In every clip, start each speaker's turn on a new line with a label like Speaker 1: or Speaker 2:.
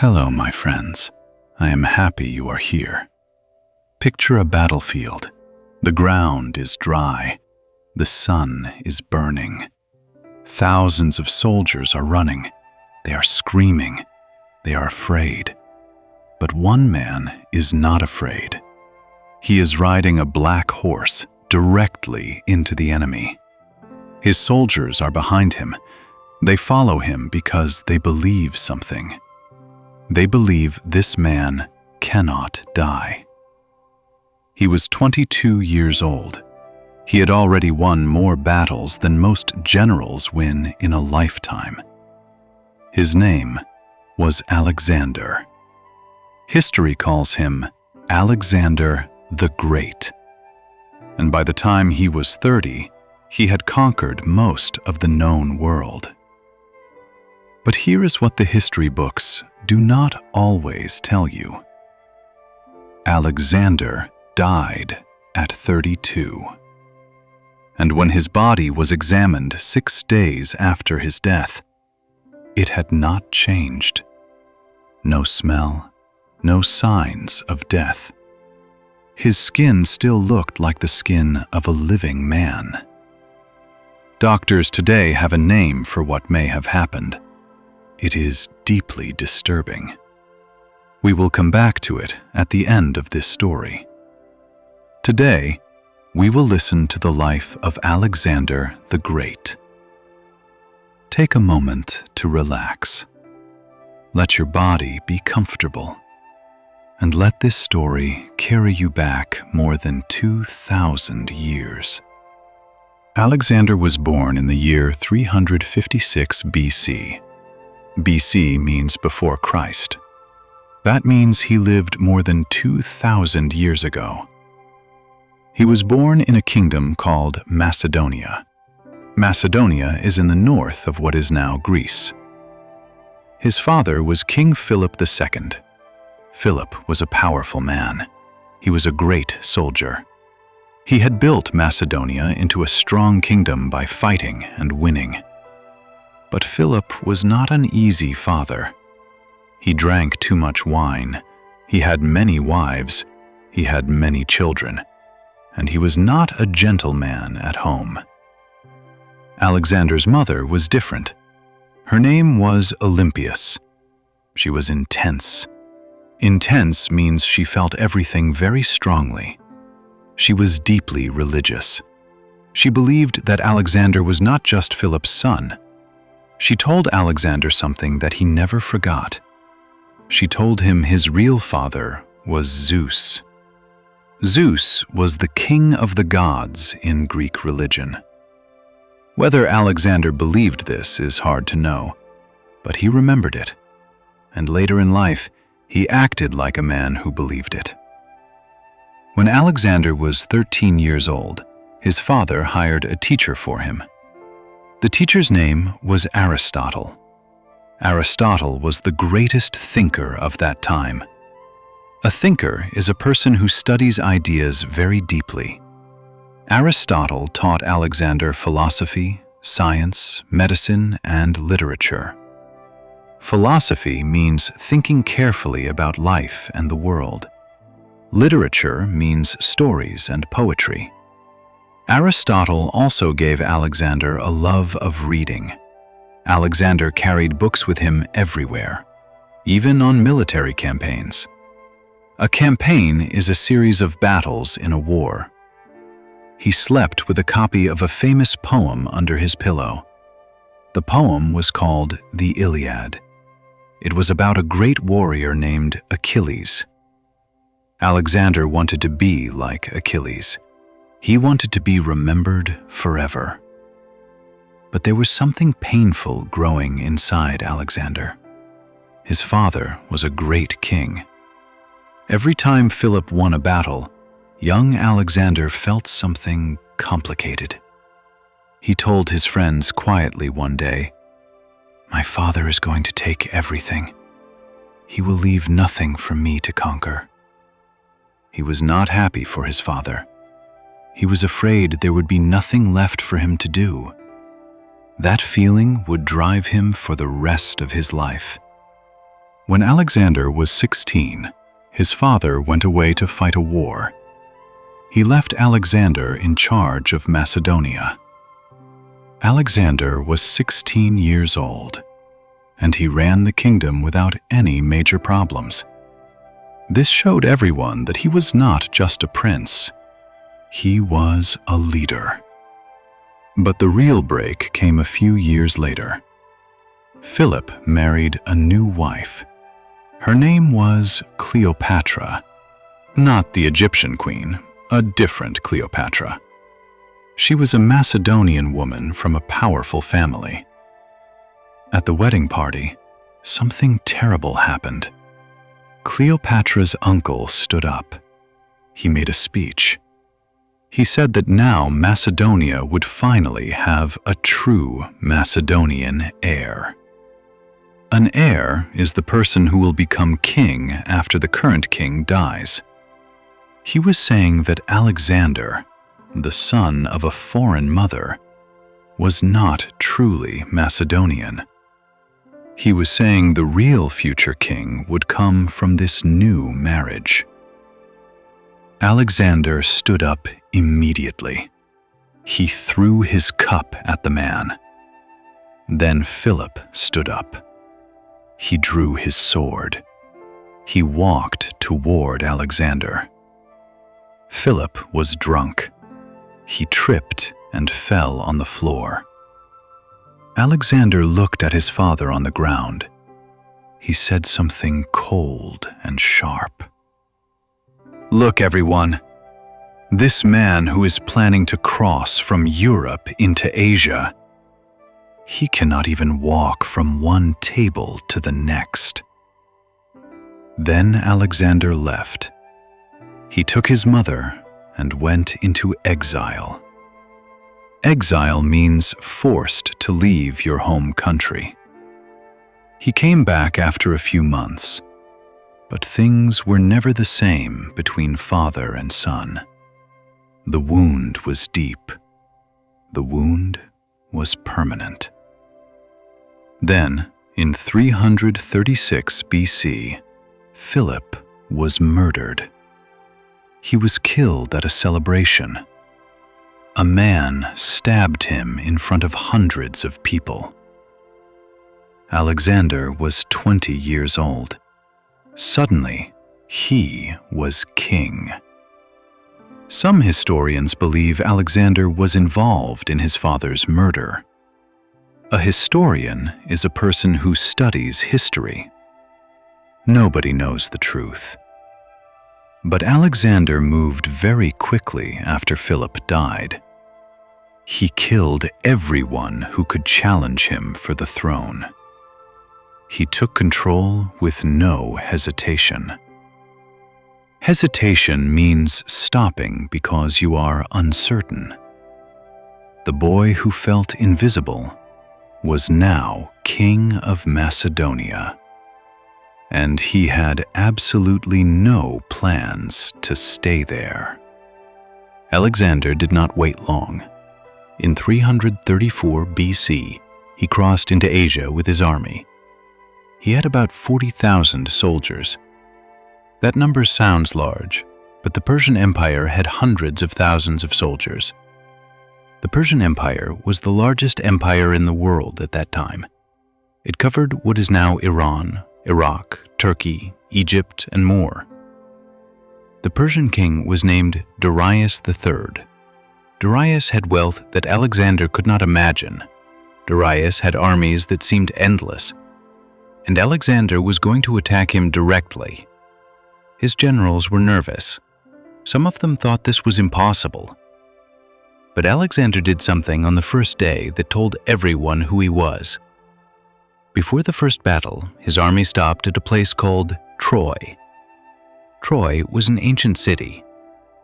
Speaker 1: Hello, my friends. I am happy you are here. Picture a battlefield. The ground is dry. The sun is burning. Thousands of soldiers are running. They are screaming. They are afraid. But one man is not afraid. He is riding a black horse directly into the enemy. His soldiers are behind him. They follow him because they believe something. They believe this man cannot die. He was 22 years old. He had already won more battles than most generals win in a lifetime. His name was Alexander. History calls him Alexander the Great. And by the time he was 30, he had conquered most of the known world. But here is what the history books do not always tell you. Alexander died at 32. And when his body was examined 6 days after his death, it had not changed. No smell, no signs of death. His skin still looked like the skin of a living man. Doctors today have a name for what may have happened. It is deeply disturbing. We will come back to it at the end of this story. Today, we will listen to the life of Alexander the Great. Take a moment to relax. Let your body be comfortable, and let this story carry you back more than 2,000 years. Alexander was born in the year 356 BC. BC means before Christ. That means he lived more than 2,000 years ago. He was born in a kingdom called Macedonia. Macedonia is in the north of what is now Greece. His father was King Philip II. Philip was a powerful man. He was a great soldier. He had built Macedonia into a strong kingdom by fighting and winning. But Philip was not an easy father. He drank too much wine. He had many wives. He had many children. And he was not a gentleman at home. Alexander's mother was different. Her name was Olympias. She was intense. Intense means she felt everything very strongly. She was deeply religious. She believed that Alexander was not just Philip's son. She told Alexander something that he never forgot. She told him his real father was Zeus. Zeus was the king of the gods in Greek religion. Whether Alexander believed this is hard to know, but he remembered it. And later in life, he acted like a man who believed it. When Alexander was 13 years old, his father hired a teacher for him. The teacher's name was Aristotle. Aristotle was the greatest thinker of that time. A thinker is a person who studies ideas very deeply. Aristotle taught Alexander philosophy, science, medicine, and literature. Philosophy means thinking carefully about life and the world. Literature means stories and poetry. Aristotle also gave Alexander a love of reading. Alexander carried books with him everywhere, even on military campaigns. A campaign is a series of battles in a war. He slept with a copy of a famous poem under his pillow. The poem was called the Iliad. It was about a great warrior named Achilles. Alexander wanted to be like Achilles. He wanted to be remembered forever. But there was something painful growing inside Alexander. His father was a great king. Every time Philip won a battle, young Alexander felt something complicated. He told his friends quietly one day, "My father is going to take everything. He will leave nothing for me to conquer." He was not happy for his father. He was afraid there would be nothing left for him to do. That feeling would drive him for the rest of his life. When Alexander was 16, his father went away to fight a war. He left Alexander in charge of Macedonia. Alexander was 16 years old, and he ran the kingdom without any major problems. This showed everyone that he was not just a prince. He was a leader. But the real break came a few years later. Philip married a new wife. Her name was Cleopatra, not the Egyptian queen, a different Cleopatra. She was a Macedonian woman from a powerful family. At the wedding party, something terrible happened. Cleopatra's uncle stood up. He made a speech. He said that now Macedonia would finally have a true Macedonian heir. An heir is the person who will become king after the current king dies. He was saying that Alexander, the son of a foreign mother, was not truly Macedonian. He was saying the real future king would come from this new marriage. Alexander stood up immediately. He threw his cup at the man. Then Philip stood up. He drew his sword. He walked toward Alexander. Philip was drunk. He tripped and fell on the floor. Alexander looked at his father on the ground. He said something cold and sharp. "Look, everyone. This man who is planning to cross from Europe into Asia, he cannot even walk from one table to the next." Then Alexander left. He took his mother and went into exile. Exile means forced to leave your home country. He came back after a few months, but things were never the same between father and son. The wound was deep. The wound was permanent. Then, in 336 BC, Philip was murdered. He was killed at a celebration. A man stabbed him in front of hundreds of people. Alexander was 20 years old. Suddenly, he was king. Some historians believe Alexander was involved in his father's murder. A historian is a person who studies history. Nobody knows the truth. But Alexander moved very quickly after Philip died. He killed everyone who could challenge him for the throne. He took control with no hesitation. Hesitation means stopping because you are uncertain. The boy who felt invisible was now King of Macedonia, and he had absolutely no plans to stay there. Alexander did not wait long. In 334 BC, he crossed into Asia with his army. He had about 40,000 soldiers. That number sounds large, but the Persian Empire had hundreds of thousands of soldiers. The Persian Empire was the largest empire in the world at that time. It covered what is now Iran, Iraq, Turkey, Egypt, and more. The Persian king was named Darius III. Darius had wealth that Alexander could not imagine. Darius had armies that seemed endless, and Alexander was going to attack him directly. His generals were nervous. Some of them thought this was impossible. But Alexander did something on the first day that told everyone who he was. Before the first battle, his army stopped at a place called Troy. Troy was an ancient city.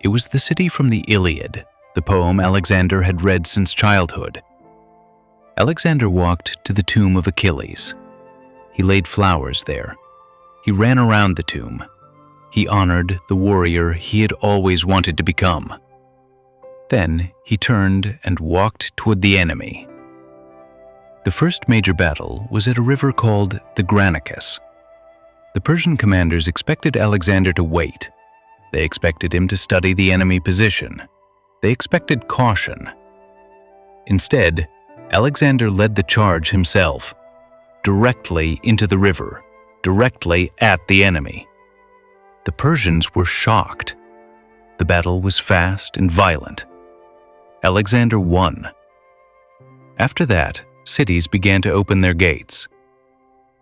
Speaker 1: It was the city from the Iliad, the poem Alexander had read since childhood. Alexander walked to the tomb of Achilles. He laid flowers there. He ran around the tomb. He honored the warrior he had always wanted to become. Then he turned and walked toward the enemy. The first major battle was at a river called the Granicus.
Speaker 2: The Persian commanders expected Alexander to wait. They expected him to study the enemy position. They expected caution. Instead, Alexander led the charge himself, directly into the river, directly at the enemy. The Persians were shocked. The battle was fast and violent. Alexander won. After that, cities began to open their gates.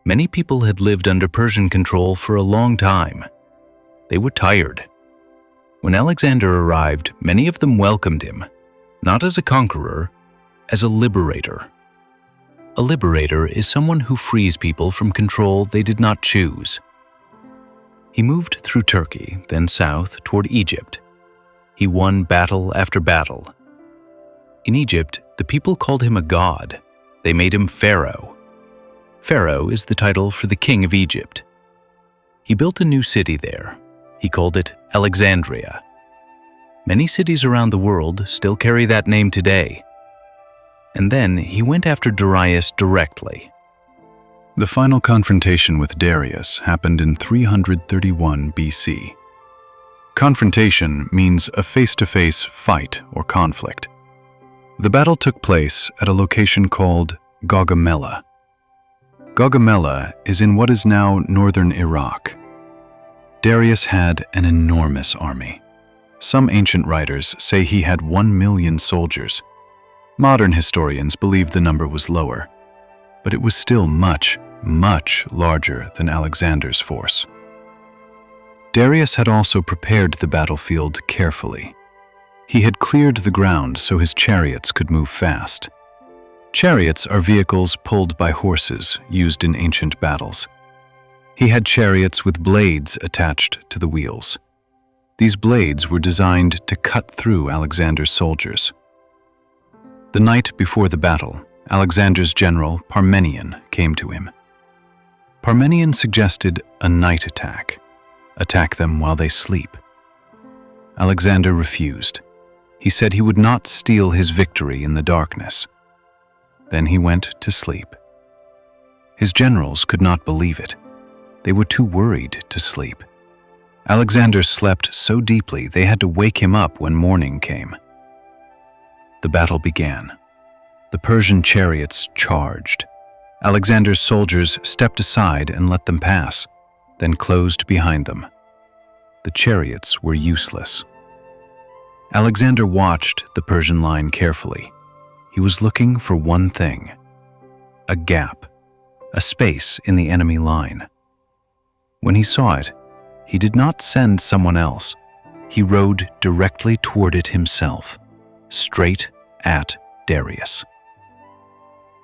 Speaker 2: Many people had lived under Persian control for a long time. They were tired. When Alexander arrived, many of them welcomed him, not as a conqueror, as a liberator. A liberator is someone who frees people from control they did not choose. He moved through Turkey, then south toward Egypt. He won battle after battle. In Egypt, the people called him a god. They made him Pharaoh. Pharaoh is the title for the king of Egypt. He built a new city there. He called it Alexandria. Many cities around the world still carry that name today. And then he went after Darius directly.
Speaker 1: The final confrontation with Darius happened in 331 BC. Confrontation means a face-to-face fight or conflict. The battle took place at a location called Gaugamela. Gaugamela is in what is now northern Iraq. Darius had an enormous army. Some ancient writers say he had 1 million soldiers. Modern historians believe the number was lower, but it was still much, much larger than Alexander's force. Darius had also prepared the battlefield carefully. He had cleared the ground so his chariots could move fast. Chariots are vehicles pulled by horses used in ancient battles. He had chariots with blades attached to the wheels. These blades were designed to cut through Alexander's soldiers. The night before the battle, Alexander's general, Parmenion, came to him. Parmenion suggested a night attack. Attack them while they sleep. Alexander refused. He said he would not steal his victory in the darkness. Then he went to sleep. His generals could not believe it. They were too worried to sleep. Alexander slept so deeply they had to wake him up when morning came. The battle began. The Persian chariots charged. Alexander's soldiers stepped aside and let them pass, then closed behind them. The chariots were useless. Alexander watched the Persian line carefully. He was looking for one thing: a gap, a space in the enemy line. When he saw it, he did not send someone else. He rode directly toward it himself, straight at Darius.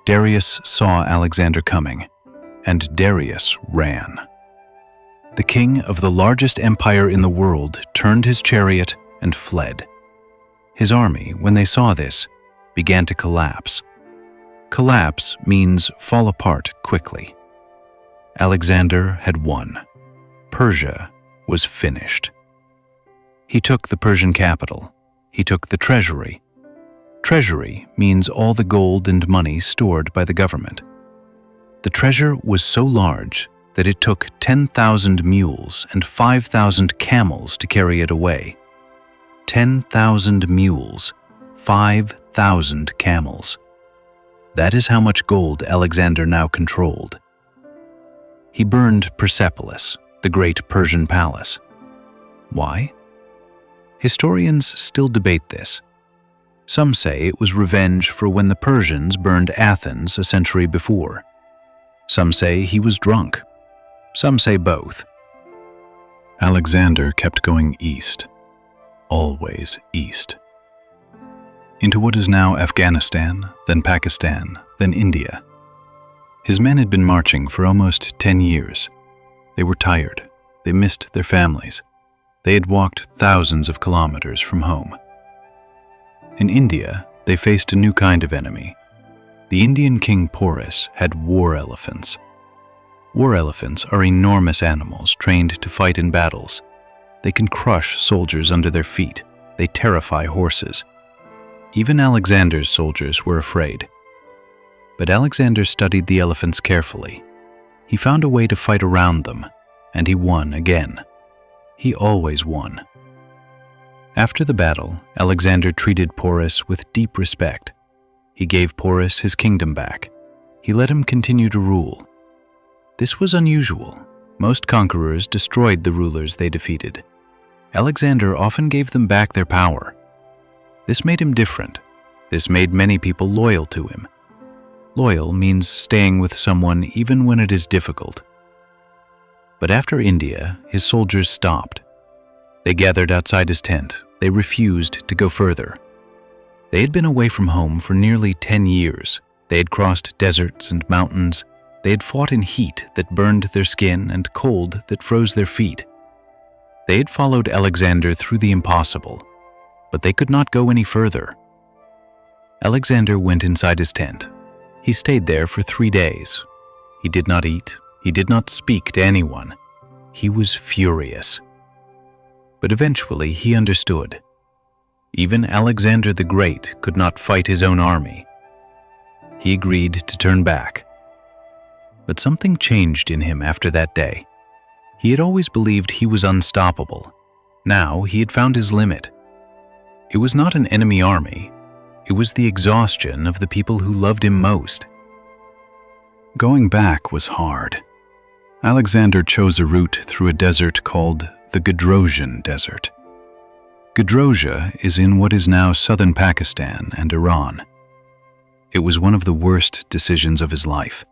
Speaker 1: Darius saw Alexander coming, and Darius ran. The king of the largest empire in the world turned his chariot and fled. His army, when they saw this, began to collapse. Collapse means fall apart quickly. Alexander had won. Persia was finished. He took the Persian capital. He took the treasury. Treasury means all the gold and money stored by the government. The treasure was so large that it took 10,000 mules and 5,000 camels to carry it away. 10,000 mules, 5,000 camels. That is how much gold Alexander now controlled. He burned Persepolis, the great Persian palace. Why? Historians still debate this. Some say it was revenge for when the Persians burned Athens a century before. Some say he was drunk. Some say both. Alexander kept going east, always east, into what is now Afghanistan, then Pakistan, then India. His men had been marching for almost 10 years. They were tired. They missed their families. They had walked thousands of kilometers from home. In India, they faced a new kind of enemy. The Indian king Porus had war elephants. War elephants are enormous animals trained to fight in battles. They can crush soldiers under their feet. They terrify horses. Even Alexander's soldiers were afraid. But Alexander studied the elephants carefully. He found a way to fight around them.
Speaker 2: and he won again. He always won. After the battle, Alexander treated Porus with deep respect. He gave Porus his kingdom back. He let him continue to rule. This was unusual. Most conquerors destroyed the rulers they defeated. Alexander often gave them back their power. This made him different. This made many people loyal to him. Loyal means staying with someone even when it is difficult. But after India, his soldiers stopped. They gathered outside his tent. They refused to go further. They had been away from home for nearly 10 years. They had crossed deserts and mountains. They had fought in heat that burned their skin and cold that froze their feet. They had followed Alexander through the impossible, but they could not go any further. Alexander went inside his tent. He stayed there for 3 days. He did not eat. He did not speak to anyone. He was furious. But eventually he understood. Even Alexander the Great could not fight his own army. He agreed to turn back. But something changed in him after that day. He had always believed he was unstoppable. Now he had found his limit. It was not an enemy army. It was the exhaustion of the people who loved him most.
Speaker 1: Going back was hard. Alexander chose a route through a desert called the Gadrosian Desert. Gadrosia is in what is now southern Pakistan and Iran. It was one of the worst decisions of his life.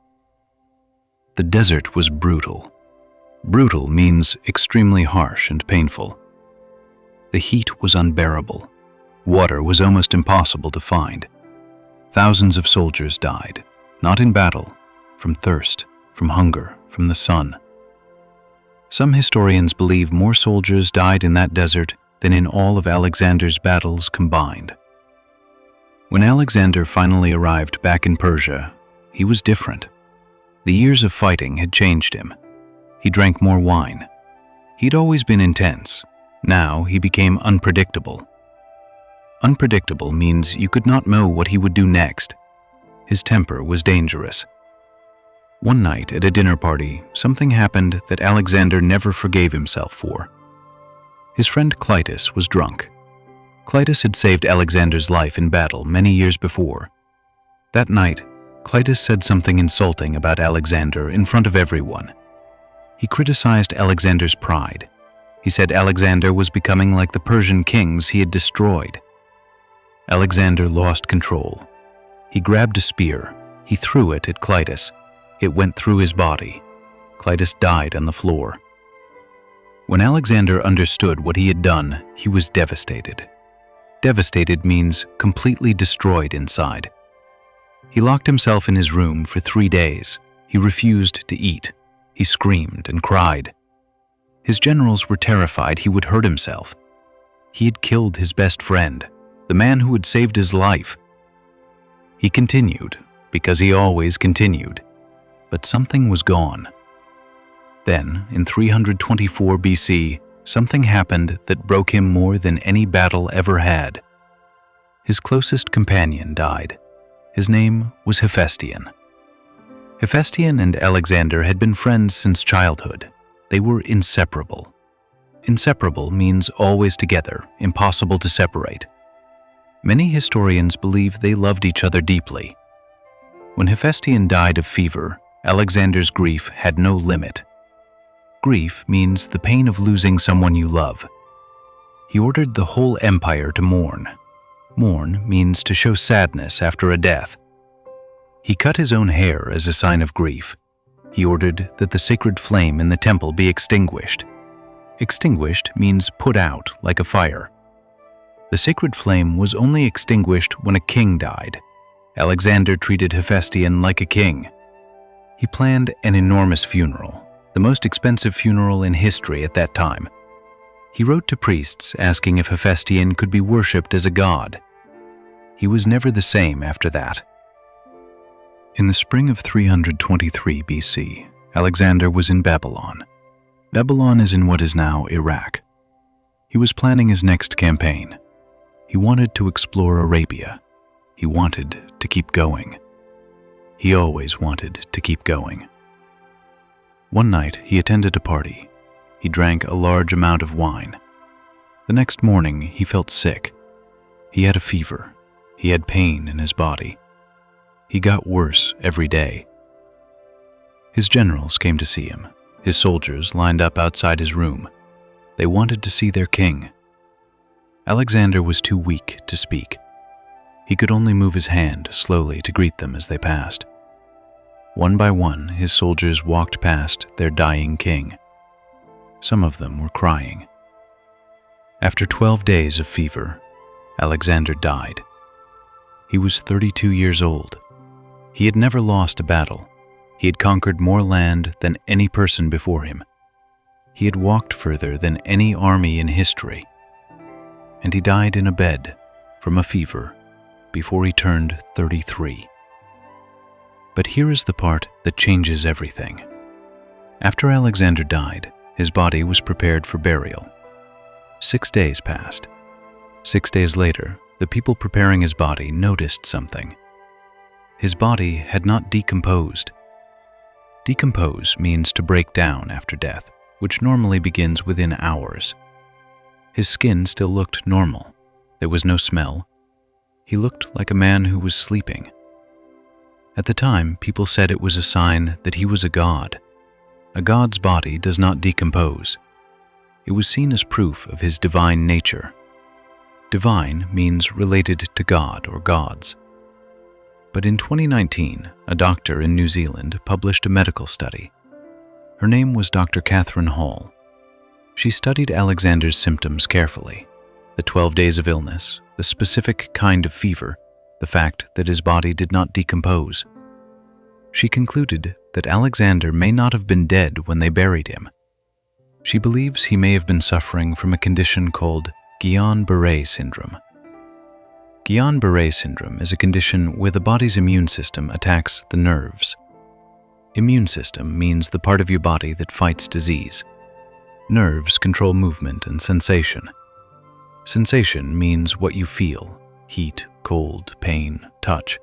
Speaker 1: The desert was brutal. Brutal means extremely harsh and painful. The heat was unbearable. Water was almost impossible to find. Thousands of soldiers died, not in battle, from thirst, from hunger, from the sun. Some historians believe more soldiers died in that desert than in all of Alexander's battles combined. When Alexander finally arrived back in Persia, he was different. The years of fighting had changed him. He drank more wine. He'd always been intense. Now he became unpredictable. Unpredictable means you could not know what he would do next. His temper was dangerous. One night at a dinner party, something happened that Alexander never forgave himself for. His friend Clytus was drunk. Clytus had saved Alexander's life in battle many years before. That night, Clytus said something insulting about Alexander in front of everyone. He criticized Alexander's pride. He said Alexander was becoming like the Persian kings he had destroyed. Alexander lost control. He grabbed a spear. He threw it at Clytus. It went through his body. Clytus died on the floor. When Alexander understood what he had done, he was devastated. Devastated means completely destroyed inside. He locked himself in his room for 3 days. He refused to eat. He screamed and cried. His generals were terrified he would hurt himself. He had killed his best friend, the man who had saved his life. He continued, because he always continued. But something was gone. Then, in 324 BC, something happened that broke him more than any battle ever had. His closest companion died. His name was Hephaestion. Hephaestion and Alexander had been friends since childhood. They were inseparable. Inseparable means always together, impossible to separate. Many historians believe they loved each other deeply. When Hephaestion died of fever, Alexander's grief had no limit. Grief means the pain of losing someone you love. He ordered the whole empire to mourn. Mourn means to show sadness after a death. He cut his own hair as a sign of grief. He ordered that the sacred flame in the temple be extinguished. Extinguished means put out like a fire. The sacred flame was only extinguished when a king died. Alexander treated Hephaestion like a king. He planned an enormous funeral, the most expensive funeral in history at that time. He wrote to priests asking if Hephaestion could be worshipped as a god. He was never the same after that. In the spring of 323 BC, Alexander was in Babylon. Babylon is in what is now Iraq. He was planning his next campaign. He wanted to explore Arabia. He wanted to keep going. He always wanted to keep going. One night, he attended a party. He drank a large amount of wine. The next morning, he felt sick. He had a fever. He had pain in his body. He got worse every day. His generals came to see him. His soldiers lined up outside his room. They wanted to see their king. Alexander was too weak to speak. He could only move his hand slowly to greet them as they passed. One by one, his soldiers walked past their dying king. Some of them were crying. After 12 days of fever, Alexander died. He was 32 years old. He had never lost a battle. He had conquered more land than any person before him. He had walked further than any army in history. And he died in a bed from a fever before he turned 33. But here is the part that changes everything. After Alexander died, his body was prepared for burial. 6 days passed. 6 days later, the people preparing his body noticed something. His body had not decomposed. Decompose means to break down after death, which normally begins within hours. His skin still looked normal. There was no smell. He looked like a man who was sleeping. At the time, people said it was a sign that he was a god. A god's body does not decompose. It was seen as proof of his divine nature. Divine means related to God or gods. But in 2019, a doctor in New Zealand published a medical study. Her name was Dr. Catherine Hall. She studied Alexander's symptoms carefully: the 12 days of illness, the specific kind of fever, the fact that his body did not decompose. She concluded that Alexander may not have been dead when they buried him. She believes he may have been suffering from a condition called Guillain-Barré syndrome. Guillain-Barré syndrome is a condition where the body's immune system attacks the nerves. Immune system means the part of your body that fights disease. Nerves control movement and sensation. Sensation means what you feel: heat, cold, pain, touch.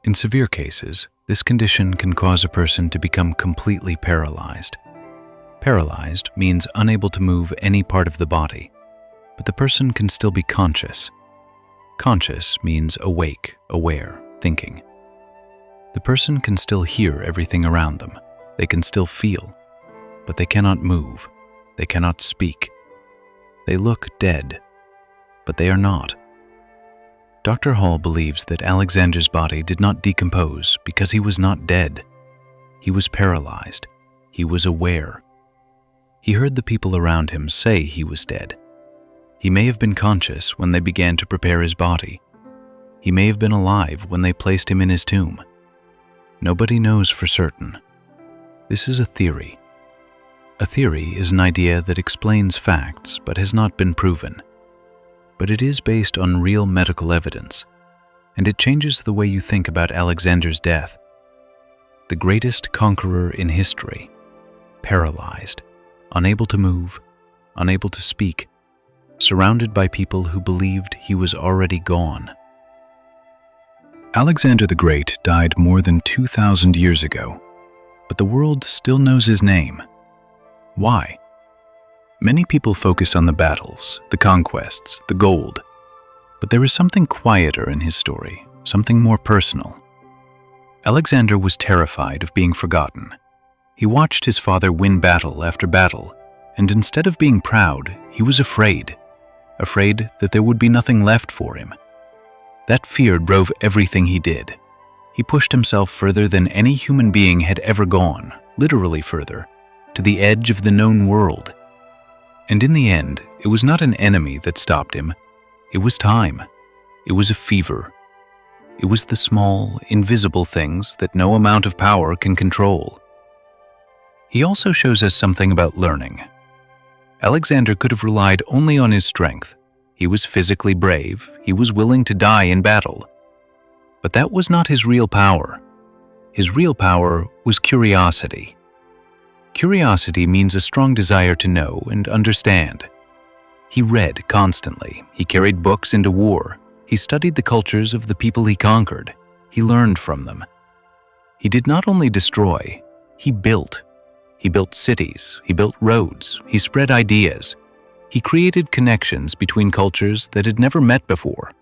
Speaker 1: In severe cases, this condition can cause a person to become completely paralyzed. Paralyzed means unable to move any part of the body, but the person can still be conscious. Conscious means awake, aware, thinking. The person can still hear everything around them. They can still feel, but they cannot move. They cannot speak. They look dead, but they are not. Dr. Hall believes that Alexander's body did not decompose because he was not dead. He was paralyzed. He was aware. He heard the people around him say he was dead. He may have been conscious when they began to prepare his body. He may have been alive when they placed him in his tomb. Nobody knows for certain. This is a theory. A theory is an idea that explains facts but has not been proven. But it is based on real medical evidence, and it changes the way you think about Alexander's death. The greatest conqueror in history, paralyzed, unable to move, unable to speak, surrounded by people who believed he was already gone.
Speaker 3: Alexander the Great died more than 2,000 years ago, but the world still knows his name. Why? Many people focus on the battles, the conquests, the gold, but there is something quieter in his story, something more personal. Alexander was terrified of being forgotten. He watched his father win battle after battle, and instead of being proud, he was afraid that there would be nothing left for him. That fear drove everything he did. He pushed himself further than any human being had ever gone, literally further, to the edge of the known world. And in the end, it was not an enemy that stopped him. It was time. It was a fever. It was the small, invisible things that no amount of power can control. He also shows us something about learning. Alexander could have relied only on his strength. He was physically brave. He was willing to die in battle. But that was not his real power. His real power was curiosity. Curiosity means a strong desire to know and understand. He read constantly. He carried books into war. He studied the cultures of the people he conquered. He learned from them. He did not only destroy, he built.
Speaker 2: He built cities, he built roads, he spread ideas. He created connections between cultures that had never met before.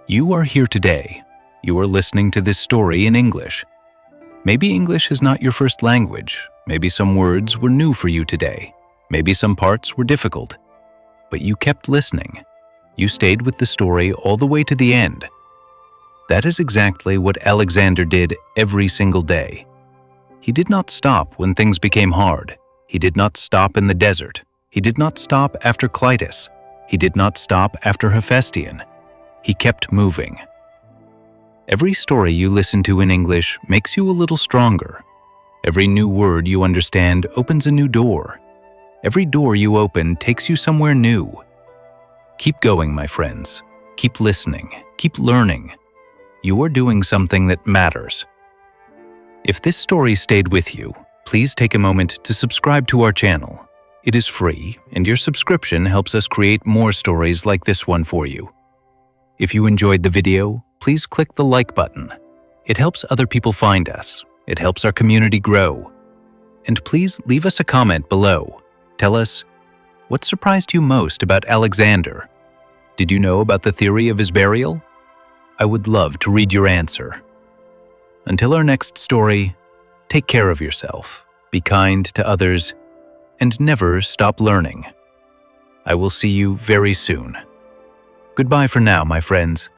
Speaker 2: You are here today. You are listening to this story in English. Maybe English is not your first language. Maybe some words were new for you today. Maybe some parts were difficult. But you kept listening. You stayed with the story all the way to the end. That is exactly what Alexander did every single day. He did not stop when things became hard. He did not stop in the desert. He did not stop after Clitus. He did not stop after Hephaestion. He kept moving. Every story you listen to in English makes you a little stronger. Every new word you understand opens a new door. Every door you open takes you somewhere new. Keep going, my friends. Keep listening. Keep learning. You are doing something that matters. If this story stayed with you, please take a moment to subscribe to our channel. It is free, and your subscription helps us create more stories like this one for you. If you enjoyed the video, please click the like button. It helps other people find us. It helps our community grow. And please leave us a comment below. Tell us, what surprised you most about Alexander? Did you know about the theory of his burial? I would love to read your answer. Until our next story, take care of yourself, be kind to others, and never stop learning. I will see you very soon. Goodbye for now, my friends.